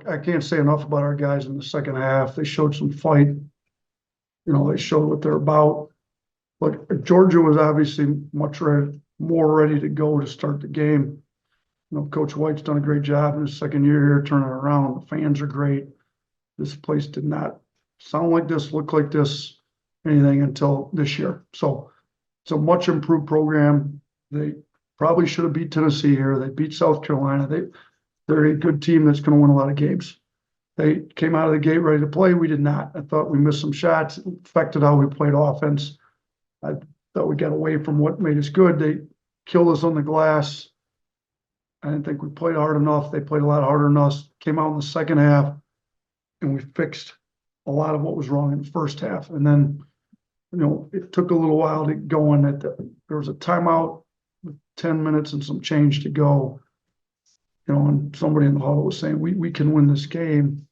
I can't say enough about our guys in the second half. They showed some fight. They showed what they're about. But Georgia was obviously more ready to go to start the game. Coach White's done a great job in his second year here, turning it around. The fans are great. This place did not sound like this, look like this, anything until this year. So it's a much improved program. They probably should have beat Tennessee here. They beat South Carolina. They're a good team that's going to win a lot of games. They came out of the gate ready to play. We did not. I thought we missed some shots. It affected how we played offense. I thought we got away from what made us good. They killed us on the glass. I didn't think we played hard enough. They played a lot harder than us. Came out in the second half, and we fixed a lot of what was wrong in the first half. And then, it took a little while to go in. There was a timeout with 10 minutes and some change to go. And somebody in the huddle was saying, we can win this game.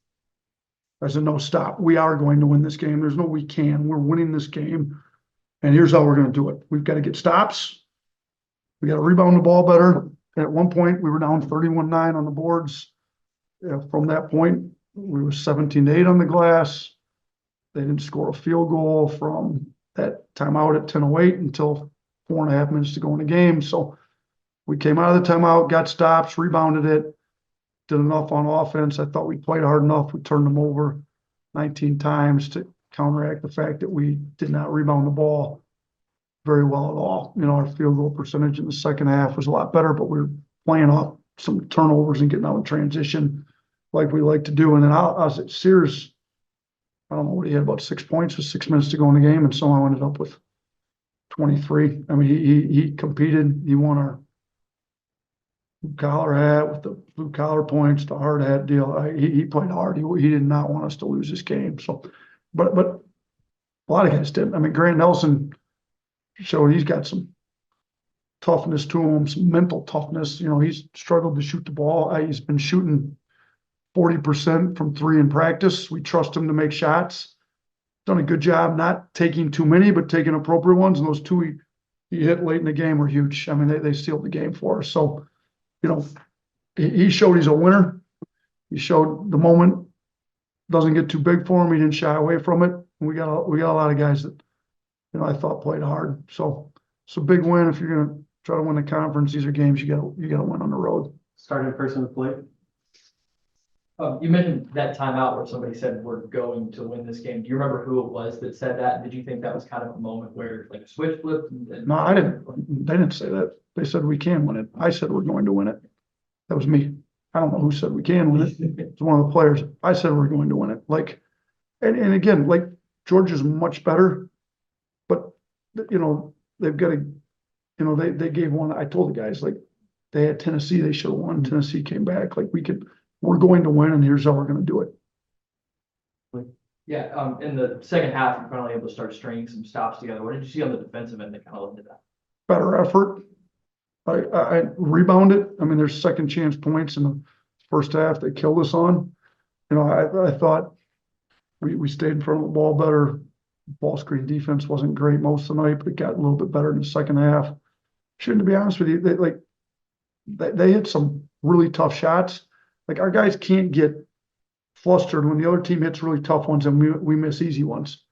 I said, no, stop. We are going to win this game. There's no we can. We're winning this game. And here's how we're going to do it. We've got to get stops. We got to rebound the ball better. At one point, we were down 31-9 on the boards. From that point, we were 17-8 on the glass. They didn't score a field goal from that timeout at 10:08 until 4.5 minutes to go in the game. So we came out of the timeout, got stops, rebounded it, did enough on offense. I thought we played hard enough. We turned them over 19 times to counteract the fact that we did not rebound the ball very well at all. Our field goal percentage in the second half was a lot better, but we were playing off some turnovers and getting out in transition like we like to do. And then I was at Sears, I don't know what he had, about 6 points with 6 minutes to go in the game, and somehow ended up with 23. I mean, he competed. He won our blue collar hat with the blue collar points, the hard hat deal. He played hard. He did not want us to lose this game. So, but a lot of guys did. I mean, Grant Nelson showed he's got some toughness to him, some mental toughness. He's struggled to shoot the ball. He's been shooting 40% from three in practice. We trust him to make shots. Done a good job not taking too many, but taking appropriate ones. And those two he hit late in the game were huge. I mean, they sealed the game for us. So, he showed he's a winner. He showed the moment doesn't get too big for him. He didn't shy away from it. And we got a lot of guys that, I thought played hard. So it's a big win. If you're going to try to win the conference, these are games you got to win on the road. Starting person to play. You mentioned that timeout where somebody said we're going to win this game. Do you remember who it was that said that? Did you think that was kind of a moment where like a switch flipped? No, I didn't. They didn't say that. They said we can win it. I said we're going to win it. That was me. I don't know who said we can win it. It's one of the players. I said we're going to win it. And again, Georgia's much better, but they've got to, they gave one. I told the guys they had Tennessee. They should have won. Tennessee came back. We're going to win, and here's how we're going to do it. Yeah, in the second half, you're finally able to start stringing some stops together. What did you see on the defensive end that kind of led to that? Better effort. I rebounded. I mean, there's second chance points in the first half they killed us on. I thought we stayed in front of the ball better. Ball screen defense wasn't great most of the night, but it got a little bit better in the second half. To be honest with you, they hit some really tough shots. Our guys can't get flustered when the other team hits really tough ones and we miss easy ones.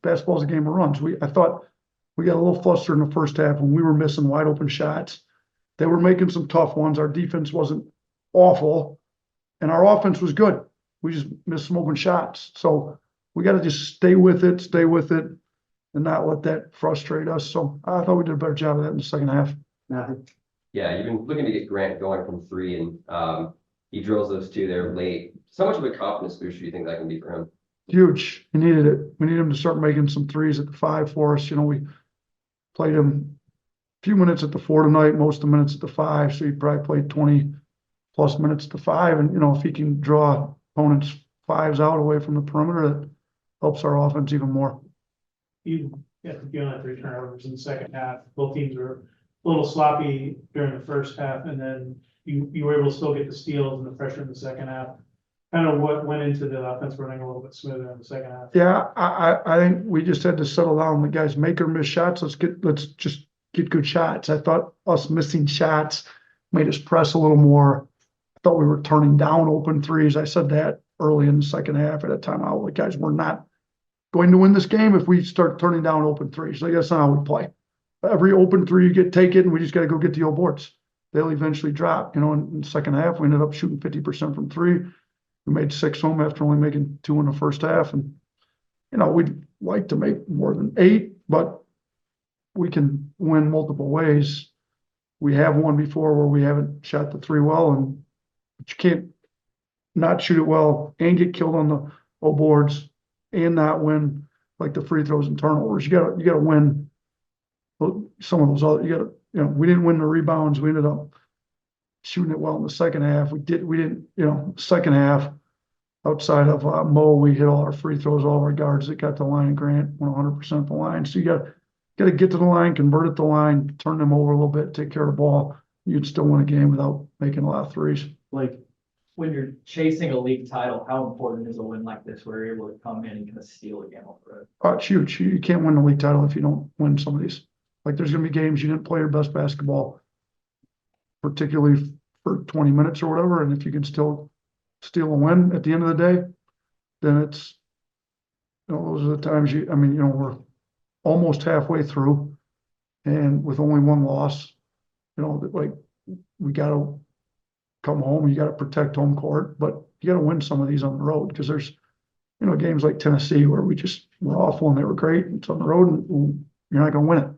Basketball's a game of runs. I thought we got a little flustered in the first half when we were missing wide open shots. They were making some tough ones. Our defense wasn't awful, and our offense was good. We just missed some open shots. So we got to just stay with it, and not let that frustrate us. So I thought we did a better job of that in the second half. Yeah, you've been looking to get Grant going from three, and he drills those two there late. So much of a confidence boost do you think that can be for him? Huge. He needed it. We need him to start making some threes at the 5 for us. We played him a few minutes at the 4 tonight, most of the minutes at the 5. So he probably played 20 plus minutes at the 5. And, if he can draw opponents' 5s out away from the perimeter, that helps our offense even more. You only had 3 turnovers in the second half. Both teams were a little sloppy during the first half, and then you were able to still get the steals and the pressure in the second half. Kind of what went into the offense running a little bit smoother in the second half. Yeah, I think we just had to settle down. The guys make or miss shots. Let's just get good shots. I thought us missing shots made us press a little more. I thought we were turning down open threes. I said that early in the second half at a timeout. Like, guys, we're not going to win this game if we start turning down open threes. Like, that's not how we play. Every open three you get, take it, and we just got to go get the old boards. They'll eventually drop. You know, in the second half, we ended up shooting 50% from three. We made 6 home after only making 2 in the first half. And, you know, we'd like to make more than 8, but we can win multiple ways. We have won before where we haven't shot the 3 well, and but you can't not shoot it well and get killed on the old boards and not win like the free throws and turnovers. You gotta win some of those other, you know, we didn't win the rebounds. We ended up shooting it well in the second half. We didn't, you know, second half outside of Mo, we hit all our free throws, all of our guards that got the line, and Grant went 100% the line. So you gotta get to the line, convert it to the line, turn them over a little bit, take care of the ball. You'd still win a game without making a lot of threes. Like, when you're chasing a league title, how important is a win like this where you're able to come in and kind of steal a game off the road? It's huge. You can't win the league title if you don't win some of these. Like, there's gonna be games you didn't play your best basketball, particularly for 20 minutes or whatever, and if you can still steal a win at the end of the day, then it's, you know, those are the times I mean, you know, we're almost halfway through, and with only 1 loss, you know, like, we gotta come home, you gotta protect home court, but you gotta win some of these on the road, because there's, you know, games like Tennessee where we just were awful and they were great, and it's on the road and you're not gonna win it.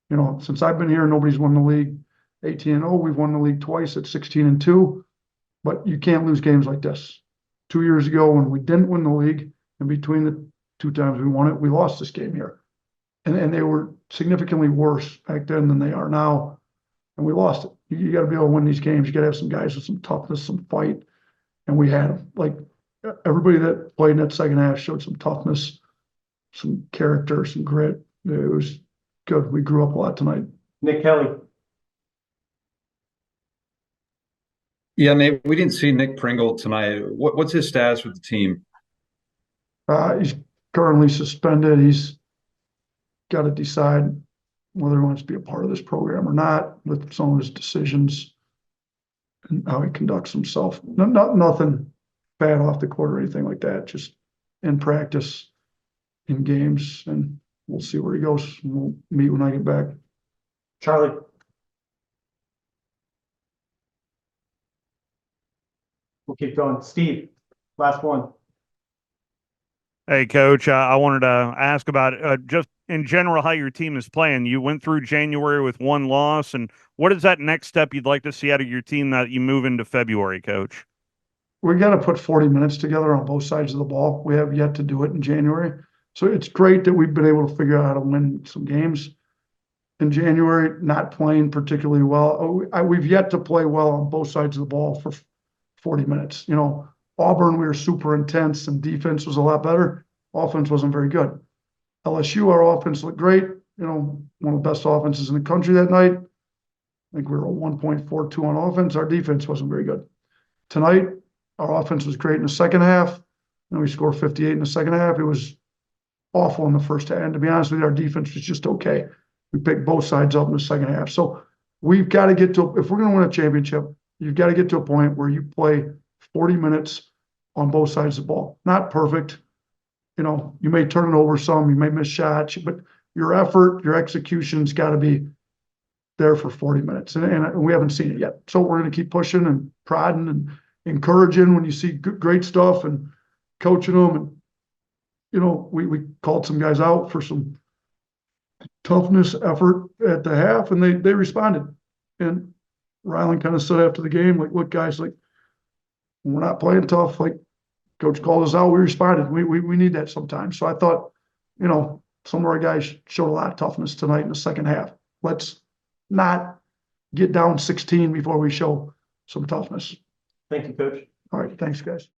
You know, since I've been here, nobody's won the league 18-0. We've won the league twice at 16-2, but you can't lose games like this. 2 years ago, when we didn't win the league, in between the 2 times we won it, we lost this game here. And they were significantly worse back then than they are now, and we lost it. You got to be able to win these games. You got to have some guys with some toughness, some fight, and we had them. Like, everybody that played in that second half showed some toughness, some character, some grit. It was good. We grew up a lot tonight. Nick Kelly. Yeah, Nate, we didn't see Nick Pringle tonight. What's his status with the team? He's currently suspended. He's got to decide whether he wants to be a part of this program or not with some of his decisions and how he conducts himself. Nothing bad off the court or anything like that, just in practice, in games, and we'll see where he goes. We'll meet when I get back. Charlie. We'll keep going. Steve, last one. Hey, Coach, I wanted to ask about just in general how your team is playing. You went through January with 1 loss, and what is that next step you'd like to see out of your team that you move into February, Coach? We got to put 40 minutes together on both sides of the ball. We have yet to do it in January. So it's great that we've been able to figure out how to win some games in January, not playing particularly well. We've yet to play well on both sides of the ball for 40 minutes. You know, Auburn, we were super intense and defense was a lot better. Offense wasn't very good. LSU, our offense looked great. You know, one of the best offenses in the country that night. I think we were a 1.42 on offense. Our defense wasn't very good. Tonight, our offense was great in the second half. And we scored 58 in the second half. It was awful in the first half. And to be honest with you, our defense was just okay. We picked both sides up in the second half. So we've got to get to, if we're going to win a championship, you've got to get to a point where you play 40 minutes on both sides of the ball. Not perfect. You know, you may turn it over some, you may miss shots, but your effort, your execution's got to be there for 40 minutes. And we haven't seen it yet. So we're going to keep pushing and prodding and encouraging when you see great stuff and coaching them. And, you know, we called some guys out for some toughness effort at the half, and they responded. And Ryland kind of said after the game, like, look, guys, like, we're not playing tough. Like, coach called us out. We responded. We need that sometimes. So I thought, you know, some of our guys showed a lot of toughness tonight in the second half. Let's not get down 16 before we show some toughness. Thank you, Coach. All right. Thanks, guys.